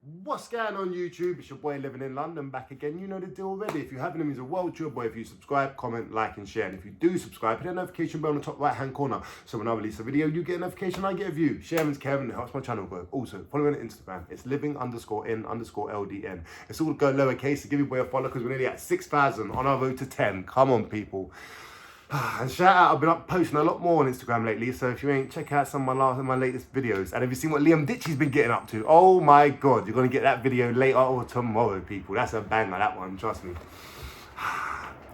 What's going on YouTube? It's your boy living in London back again. You know the deal already. If you haven't, it means the world to your boy. If you subscribe, comment, like and share. And if you do subscribe, hit the notification bell on the top right hand corner. So when I release a video, you get a notification, I get a view. Sharing's Kevin, it helps my channel grow. Also, follow me on Instagram. It's living_in_LDN. It's all go lowercase to give your boy a follow because we're nearly at 6,000 on our road to 10. Come on, people. And shout out, I've been up posting a lot more on Instagram lately, so if you ain't, check out some of my latest videos. And have you seen what Liam Ditchy's been getting up to? Oh my God, you're going to get that video later or tomorrow, people. That's a banger, that one, trust me.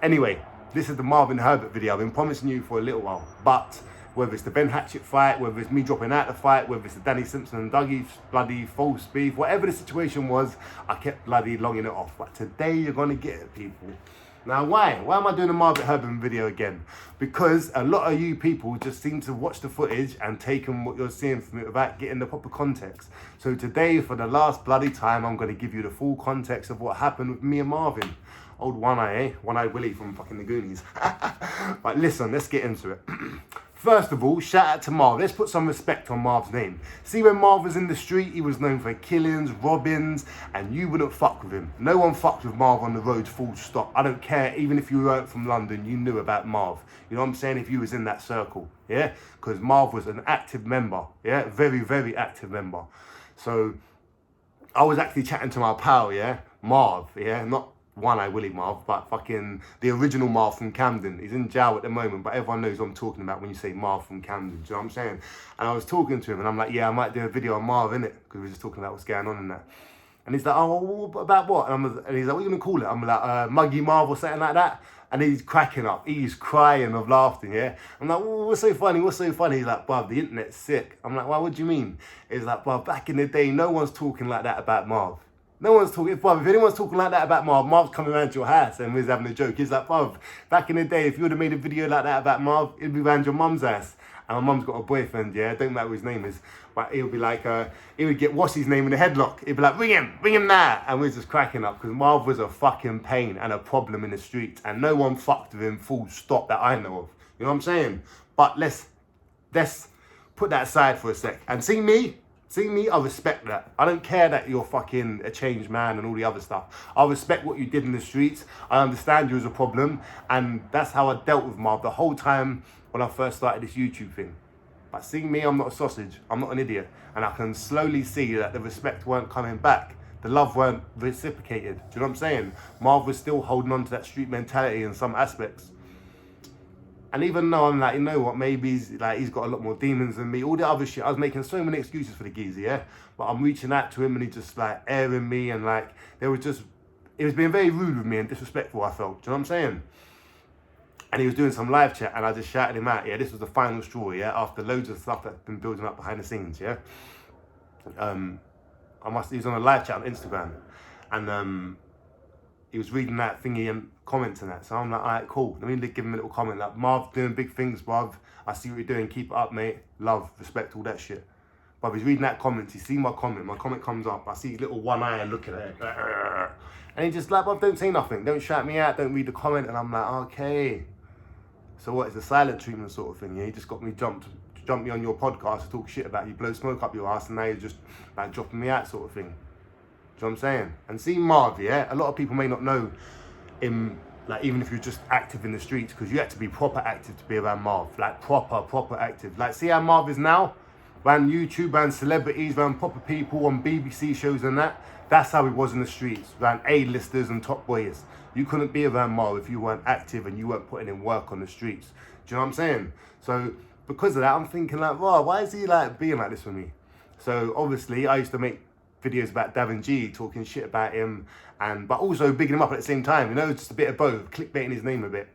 Anyway, this is the Marvin Herbert video I've been promising you for a little while. But whether it's the Ben Hatchett fight, whether it's me dropping out the fight, whether it's the Danny Simpson and Dougie's bloody false beef, whatever the situation was, I kept bloody longing it off. But today you're going to get it, people. Now, why am I doing a Marvin Herbert video again? Because a lot of you people just seem to watch the footage and take in what you're seeing from it without getting the proper context. So today, for the last bloody time, I'm going to give you the full context of what happened with me and Marvin. Old One Eye, eh? One Eye Willie from fucking the Goonies. But listen, let's get into it. First of all, shout out to Marv. Let's put some respect on Marv's name. See, when Marv was in the street, he was known for killings, robbings, and you wouldn't fuck with him. No one fucked with Marv on the road, full stop. I don't care, even if you weren't from London, you knew about Marv. You know what I'm saying? If you was in that circle, yeah? Because Marv was an active member, yeah? Very, very active member. So, I was actually chatting to my pal, yeah? Marv, yeah? Not One Eye Willie Marv, but fucking the original Marv from Camden. He's in jail at the moment, but everyone knows what I'm talking about when you say Marv from Camden. Do you know what I'm saying? And I was talking to him, and I'm like, yeah, I might do a video on Marv, innit? Because we were just talking about what's going on in that. And he's like, oh, about what? And he's like, what are you going to call it? I'm like, Muggy Marv or something like that. And he's cracking up. He's crying of laughter, yeah? I'm like, well, what's so funny? What's so funny? He's like, bruv, the internet's sick. I'm like, well, what do you mean? He's like, bruv, back in the day, no one's talking like that about Marv. No one's talking, bruv, if anyone's talking like that about Marv, Marv's coming around to your house and we're having a joke. He's like, bruv, back in the day, if you would have made a video like that about Marv, it'd be around your mum's house. And my mum's got a boyfriend, yeah, don't matter what his name is. But he'll be like, he would get what's his name in a headlock. He'd be like, ring him now. And we're just cracking up because Marv was a fucking pain and a problem in the streets. And no one fucked with him, full stop, that I know of. You know what I'm saying? But let's put that aside for a sec. And see me, I respect that. I don't care that you're fucking a changed man and all the other stuff. I respect what you did in the streets. I understand you as a problem. And that's how I dealt with Marv the whole time when I first started this YouTube thing. But see me, I'm not a sausage. I'm not an idiot. And I can slowly see that the respect weren't coming back. The love weren't reciprocated. Do you know what I'm saying? Marv was still holding on to that street mentality in some aspects. And even though I'm like, you know what, maybe he's got a lot more demons than me, all the other shit, I was making so many excuses for the geezer, yeah? But I'm reaching out to him and he just like airing me and like, he was being very rude with me and disrespectful, I felt. Do you know what I'm saying? And he was doing some live chat and I just shouted him out, yeah? This was the final straw, yeah? After loads of stuff that's been building up behind the scenes, yeah? He was on a live chat on Instagram and he was reading that thingy and comments and that. So I'm like, all right, cool. Let me give him a little comment. Like, Marv, doing big things, bruv. I see what you're doing. Keep it up, mate. Love, respect, all that shit. But he's reading that comment. He's seen my comment. My comment comes up. I see little one eye looking at it. And he just like, bruv, don't say nothing. Don't shout me out. Don't read the comment. And I'm like, okay. So what? It's a silent treatment sort of thing, yeah? He just got me jump me on your podcast to talk shit about you, blow smoke up your ass, and now you're just like dropping me out sort of thing. Do you know what I'm saying? And see Marv, yeah? A lot of people may not know him, like, even if you're just active in the streets, because you had to be proper active to be around Marv. Like, proper active. Like, see how Marv is now? Around YouTube, around celebrities, around proper people on BBC shows and that. That's how he was in the streets, around A-listers and top boys. You couldn't be around Marv if you weren't active and you weren't putting in work on the streets. Do you know what I'm saying? So, because of that, I'm thinking like, wow, why is he like being like this with me? So, obviously, I used to make videos about Davin G, talking shit about him, but also bigging him up at the same time, you know, just a bit of both, clickbaiting his name a bit.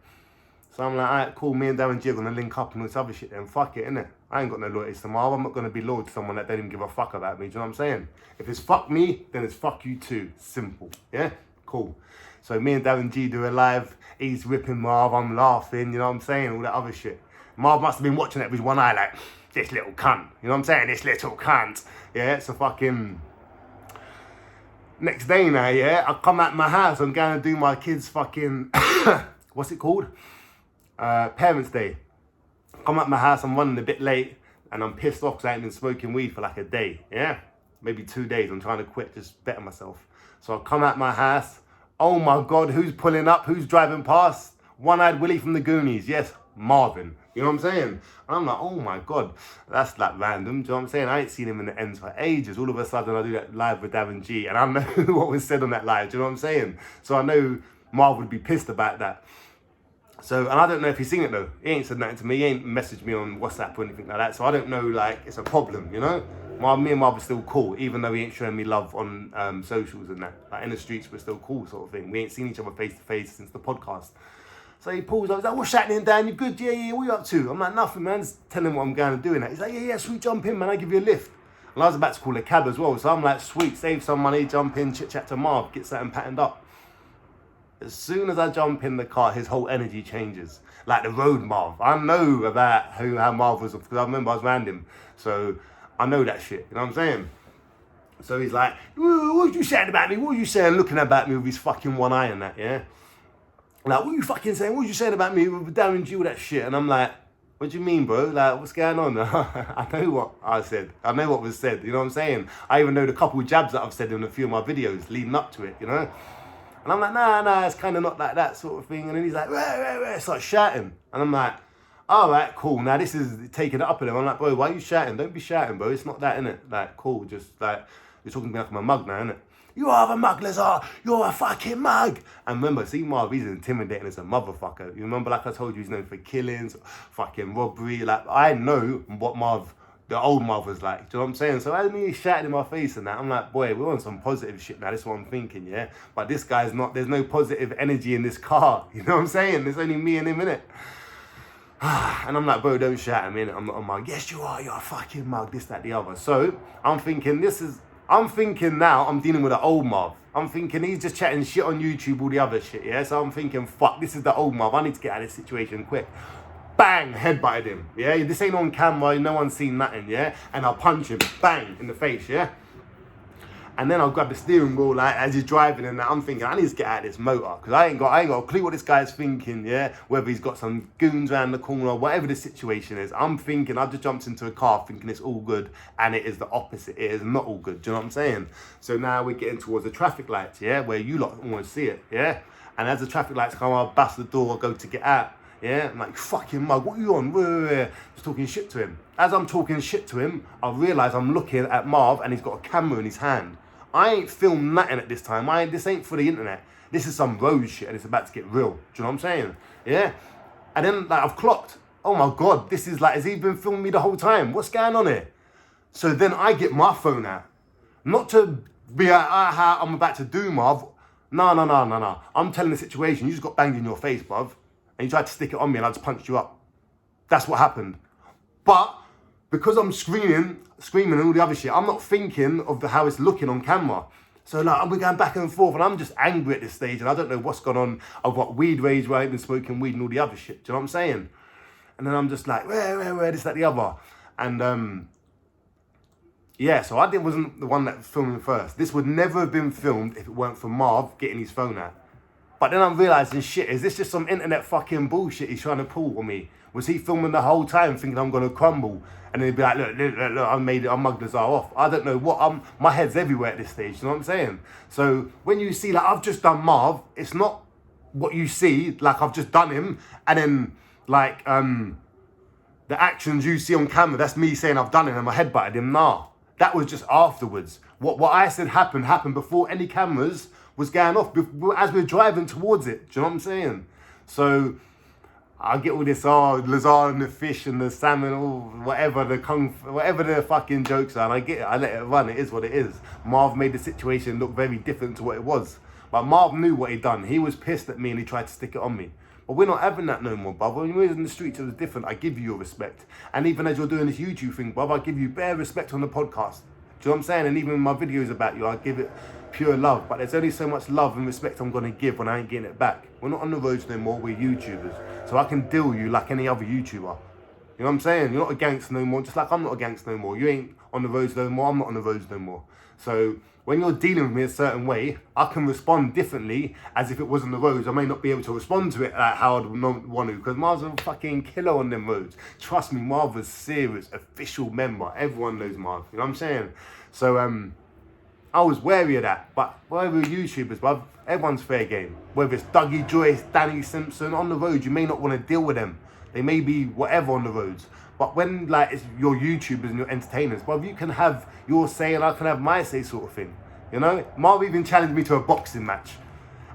So I'm like, all right, cool, me and Davin G are gonna link up and all this other shit then, fuck it, innit? I ain't got no loyalty to Marv, I'm not gonna be loyal to someone that don't even give a fuck about me, do you know what I'm saying? If it's fuck me, then it's fuck you too, simple, yeah? Cool. So me and Davin G do a live, he's ripping Marv, I'm laughing, you know what I'm saying, all that other shit. Marv must have been watching it with one eye like, this little cunt, you know what I'm saying, this little cunt, yeah? So fucking... Next day now, yeah, I come out my house, I'm going to do my kids' fucking, what's it called? Parents' Day. I come out my house, I'm running a bit late, and I'm pissed off because I ain't been smoking weed for like a day, yeah? maybe 2 days. I'm trying to quit, just better myself. So I come out my house. Oh my God, who's pulling up? Who's driving past? One-eyed Willie from the Goonies. Yes, Marvin. You know what I'm saying? And I'm like, oh my God, that's like random. Do you know what I'm saying? I ain't seen him in the ends for ages. All of a sudden, I do that live with Darren G. And I know what was said on that live. Do you know what I'm saying? So I know Marv would be pissed about that. So, and I don't know if he's seen it though. He ain't said nothing to me. He ain't messaged me on WhatsApp or anything like that. So I don't know, like, it's a problem, you know? Me and Marv are still cool, even though he ain't showing me love on socials and that. Like, in the streets, we're still cool, sort of thing. We ain't seen each other face to face since the podcast. So he pulls up, he's like, what's happening, Dan? You good? Yeah, what you up to? I'm like, nothing, man. Just telling him what I'm going to do. And that. He's like, yeah, sweet, jump in, man. I'll give you a lift. And I was about to call a cab as well. So I'm like, sweet, save some money, jump in, chit-chat to Marv, get something patterned up. As soon as I jump in the car, his whole energy changes. Like the road Marv. I know about how Marv was, because I remember I was around him. So I know that shit, you know what I'm saying? So he's like, what are you saying about me? What are you saying, looking about me with his fucking one eye and that, yeah? Like, what are you fucking saying? What are you saying about me with Darren G, all that shit? And I'm like, what do you mean, bro? Like, what's going on? I know what I said. I know what was said, you know what I'm saying? I even know the couple of jabs that I've said in a few of my videos leading up to it, you know? And I'm like, nah, it's kind of not like that sort of thing. And then he's like, starts shouting. And I'm like, all right, cool. Now this is taking it up a level. I'm like, bro, why are you shouting? Don't be shouting, bro. It's not that, innit? Like, cool. Just like, you're talking to me like I'm a mug now, innit? You are a mug, Lazar. You're a fucking mug. And remember, see Marv, he's intimidating as a motherfucker. You remember, like I told you, he's known for killings, fucking robbery. Like, I know what Marv, the old Marv was like. Do you know what I'm saying? So as me shouting in my face and that, I'm like, boy, we're on some positive shit now. That's what I'm thinking, yeah? But this guy's not, there's no positive energy in this car. You know what I'm saying? There's only me and him in it. And I'm like, bro, don't shout at me. I'm not a mug. Yes, you are. You're a fucking mug. This, that, the other. So I'm thinking I'm thinking now I'm dealing with the old Marv. I'm thinking he's just chatting shit on YouTube, all the other shit, yeah? So I'm thinking, fuck, this is the old Marv. I need to get out of this situation quick. Bang, headbutted him, yeah? This ain't on camera. No one's seen nothing, yeah? And I'll punch him, bang, in the face, yeah? And then I'll grab the steering wheel, like, as he's driving, and I'm thinking, I need to get out of this motor, because I ain't got a clue what this guy's thinking, yeah? Whether he's got some goons around the corner, whatever the situation is. I'm thinking, I've just jumped into a car thinking it's all good, and it is the opposite. It is not all good, do you know what I'm saying? So now we're getting towards the traffic lights, yeah? Where you lot want to see it, yeah? And as the traffic lights come, I'll bust the door, I'll go to get out. Yeah, I'm like, fucking mug, what are you on? Just talking shit to him. As I'm talking shit to him, I realise I'm looking at Marv and he's got a camera in his hand. I ain't filmed nothing at this time. This ain't for the internet. This is some road shit and it's about to get real. Do you know what I'm saying? Yeah. And then like I've clocked, oh my God, this is like, has he been filming me the whole time? What's going on here? So then I get my phone out. Not to be like, how I'm about to do, Marv. No. I'm telling the situation. You just got banged in your face, bruv. And you tried to stick it on me and I just punched you up. That's what happened. But because I'm screaming and all the other shit, I'm not thinking of how it's looking on camera. So like, we're going back and forth and I'm just angry at this stage and I don't know what's gone on. I've got weed rage where I've been smoking weed and all the other shit. Do you know what I'm saying? And then I'm just like, where, this, that, the other. And yeah, so I wasn't the one that was filming first. This would never have been filmed if it weren't for Marv getting his phone out. But then I'm realising, shit, is this just some internet fucking bullshit he's trying to pull on me? Was he filming the whole time thinking I'm going to crumble? And then he'd be like, look, I mugged Lazar off. I don't know what, my head's everywhere at this stage, you know what I'm saying? So when you see, like, I've just done Marv, it's not what you see, like, I've just done him, and then, like, the actions you see on camera, that's me saying I've done it and my head butted him. Nah, that was just afterwards. What I said happened before any cameras was going off, as we're driving towards it. Do you know what I'm saying? So I get all this, Lazar and the fish and the salmon, whatever the fucking jokes are, and I get it, I let it run, it is what it is. Marv made the situation look very different to what it was. But Marv knew what he'd done. He was pissed at me and he tried to stick it on me. But we're not having that no more, bruv. When we were in the streets, it was different. I give you your respect. And even as you're doing this YouTube thing, bruv, I give you bare respect on the podcast. Do you know what I'm saying? And even in my videos about you, I give it pure love. But there's only so much love and respect I'm going to give when I ain't getting it back. We're not on the roads no more, we're YouTubers. So I can deal with you like any other YouTuber. You know what I'm saying? You're not a gangster no more, just like I'm not a gangster no more. You ain't on the roads no more, I'm not on the roads no more. So when you're dealing with me a certain way, I can respond differently as if it was on the roads. I may not be able to respond to it like how I'd want to, because Marv's a fucking killer on them roads. Trust me, Marv is serious, official member. Everyone knows Marv, you know what I'm saying? So I was wary of that. But whatever YouTubers, bruv, everyone's fair game. Whether it's Dougie Joyce, Danny Simpson, on the road, you may not want to deal with them. They may be whatever on the roads. But when like it's your YouTubers and your entertainers, bruv, you can have your say and I can have my say sort of thing. You know? Marv even challenged me to a boxing match.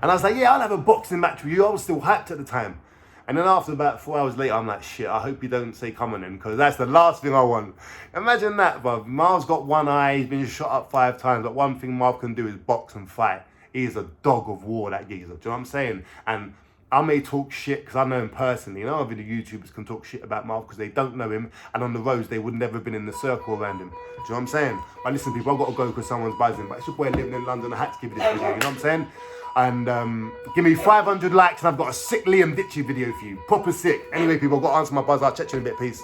And I was like, yeah, I'll have a boxing match with you. I was still hyped at the time. And then after about 4 hours later, I'm like, shit, I hope you don't say come on then, because that's the last thing I want. Imagine that, bruv. Marv's got one eye, he's been shot up 5 times. But one thing Marv can do is box and fight. He is a dog of war, that geezer. Do you know what I'm saying? And I may talk shit because I know him personally. You know, other YouTubers can talk shit about Marv because they don't know him. And on the roads, they would never have been in the circle around him. Do you know what I'm saying? But listen, people, I've got to go because someone's buzzing. But it's your boy living in London. I had to give you this video. You know what I'm saying? And give me 500 likes and I've got a sick Liam Ditchy video for you. Proper sick. Anyway, people, I've got to answer my buzz. I'll check you in a bit. Peace.